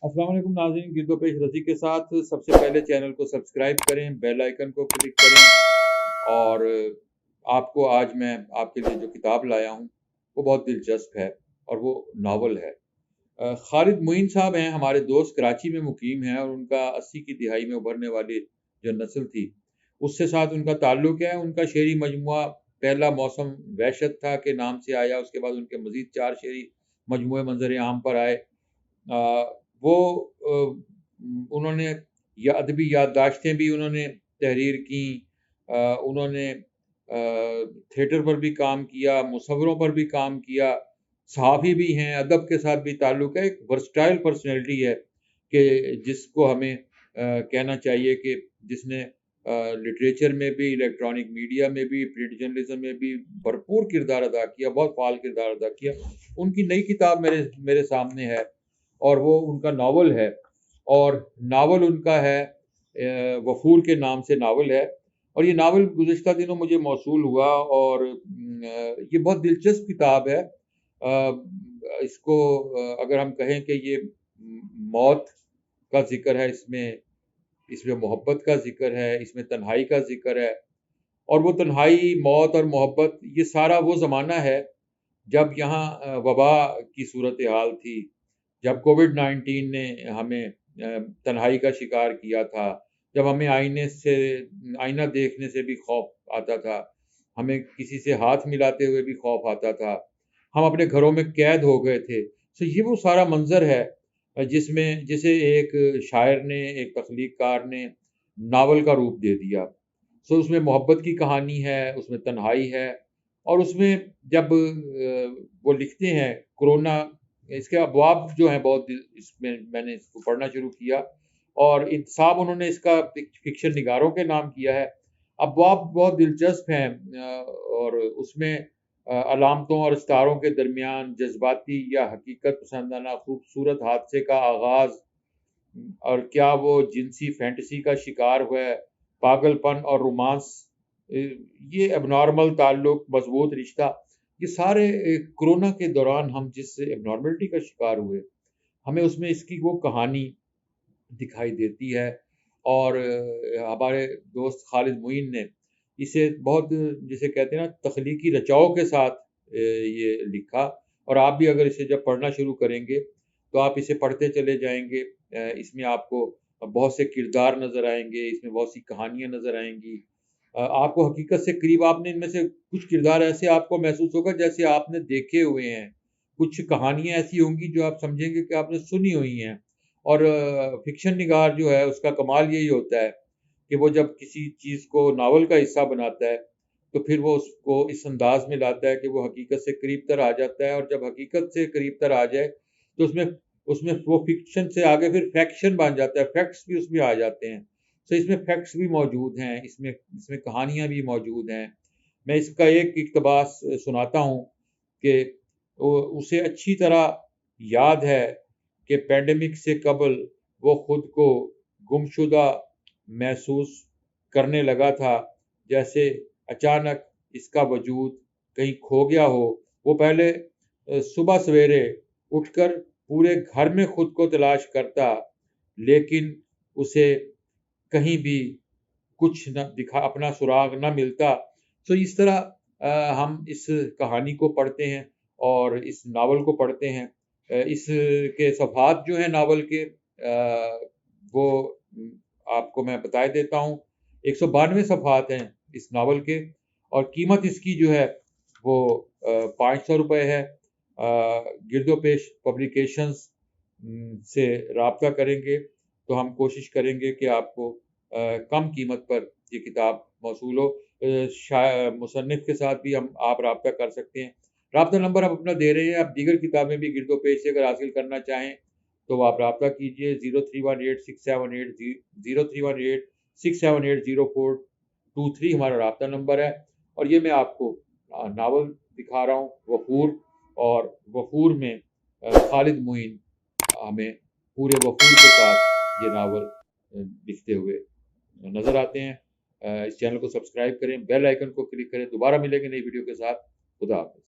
अस्सलाम वालेकुम नाज़रीन, गिरदो पेश रसी के साथ सबसे पहले चैनल को सब्सक्राइब करें, बेल आइकन को क्लिक करें। और आपको आज मैं आपके लिए जो किताब लाया हूँ वो बहुत दिलचस्प है और वो नावल है। खालिद मोइन साहब हैं, हमारे दोस्त, कराची में मुकीम हैं और उनका 80 की दिहाई में उभरने वाली जो नस्ल थी उससे साथ उनका ताल्लुक़ है। उनका शेरी मजमुआ पहला मौसम वहशत था के नाम से आया, उसके बाद उनके मज़ीद 4 शेरी मजमुए मंज़र आम पर आए। वो उन्होंने या अदबी याददाश्तें भी उन्होंने तहरीर की, उन्होंने थिएटर पर भी काम किया, मुसव्विरों पर भी काम किया, सहाफ़ी भी हैं, अदब के साथ भी ताल्लुक़ है। एक वर्सटाइल पर्सनैलिटी है कि जिसको हमें कहना चाहिए कि जिसने लिटरेचर में भी, इलेक्ट्रॉनिक मीडिया में भी, प्रिंट जर्नलिज्म में भी भरपूर किरदार अदा किया, बहुत फ़ाल किरदार अदा किया। उनकी नई किताब मेरे सामने है और वो उनका नावल है, और नावल उनका है वफूर के नाम से नावल है। और ये नावल गुज़िश्ता दिनों मुझे मौसूल हुआ और ये बहुत दिलचस्प किताब है। इसको अगर हम कहें कि ये मौत का ज़िक्र है, इसमें मोहब्बत का ज़िक्र है, इसमें तन्हाई का ज़िक्र है। और वो तन्हाई, मौत और मोहब्बत, ये सारा वो ज़माना है जब यहाँ वबा की सूरत हाल थी, जब कोविड-19 ने हमें तन्हाई का शिकार किया था, जब हमें आईना देखने से भी खौफ आता था, हमें किसी से हाथ मिलाते हुए भी खौफ आता था, हम अपने घरों में कैद हो गए थे। तो ये वो सारा मंज़र है जिसे एक शायर ने, एक तख्लीक़कार ने नावल का रूप दे दिया। सो उसमें मोहब्बत की कहानी है, उसमें तन्हाई है, और उसमें जब वो लिखते हैं कोरोना, इसके अबवाब जो हैं बहुत, इसमें मैंने इसको पढ़ना शुरू किया और इंतसाब उन्होंने इसका फिक्शन निगारों के नाम किया है। अबवाब बहुत दिलचस्प हैं और उसमें अलामतों और सितारों के दरमियान जज्बाती या हकीकत पसंदाना खूबसूरत हादसे का आगाज़, और क्या वो जिनसी फैंटेसी का शिकार हुआ है, पागलपन और रोमांस, ये एबनॉर्मल ताल्लुक, मजबूत रिश्ता, ये सारे कोरोना के दौरान हम जिस एबनॉर्मलिटी का शिकार हुए, हमें उसमें इसकी वो कहानी दिखाई देती है। और हमारे दोस्त खालिद मोइन ने इसे बहुत, जिसे कहते हैं ना, तख्लीकी रचाव के साथ ये लिखा। और आप भी अगर इसे जब पढ़ना शुरू करेंगे तो आप इसे पढ़ते चले जाएंगे। इसमें आपको बहुत से किरदार नज़र आएंगे, इसमें बहुत सी कहानियाँ नज़र आएंगी। आपको हकीकत से करीब, आपने इनमें से कुछ किरदार ऐसे आपको महसूस होगा जैसे आपने देखे हुए हैं, कुछ कहानियाँ ऐसी होंगी जो आप समझेंगे कि आपने सुनी हुई हैं। और फिक्शन निगार जो है उसका कमाल यही होता है कि वो जब किसी चीज़ को नावल का हिस्सा बनाता है तो फिर वो उसको इस अंदाज में लाता है कि वो हकीकत से करीब तर आ जाता है। और जब हकीकत से करीब तर आ जाए तो उसमें उसमें वो फिक्शन से आगे फिर फैक्शन बन जाता है, फैक्ट्स भी उसमें आ जाते हैं। तो इसमें फैक्ट्स भी मौजूद हैं, इसमें इसमें कहानियाँ भी मौजूद हैं। मैं इसका एक इक़्तिबास सुनाता हूँ कि उसे अच्छी तरह याद है कि पैंडेमिक से कबल वो खुद को गुमशुदा महसूस करने लगा था, जैसे अचानक इसका वजूद कहीं खो गया हो। वो पहले सुबह सवेरे उठकर पूरे घर में खुद को तलाश करता, लेकिन उसे कहीं भी कुछ न दिखा, अपना सुराग न मिलता। तो इस तरह हम इस कहानी को पढ़ते हैं और इस नावल को पढ़ते हैं। इसके सफ़हात जो हैं नावल के, वो आपको मैं बताए देता हूँ। 192 सफ़हात हैं इस नावल के, और कीमत इसकी जो है वो 500 रुपये है। गिरदोपेश पब्लिकेशंस से राब्ता करेंगे तो हम कोशिश करेंगे कि आपको कम कीमत पर ये किताब मौसूल हो। मुसन्निफ़ के साथ भी आप राब्ता कर सकते हैं। राब्ता नंबर हम अपना दे रहे हैं। आप दीगर किताबें भी गिरदोपेश से अगर हासिल करना चाहें तो आप राब्ता कीजिए। 0318678043 हमारा राब्ता नंबर है। और ये मैं आपको नावल दिखा रहा हूँ वफूर, और वफूर में खालिद मोइन हमें पूरे वफूर के साथ ये नावल लिखते हुए नज़र आते हैं। इस चैनल को सब्सक्राइब करें, बेल आइकन को क्लिक करें। दोबारा मिलेंगे नई वीडियो के साथ। खुदा हाफ़िज़।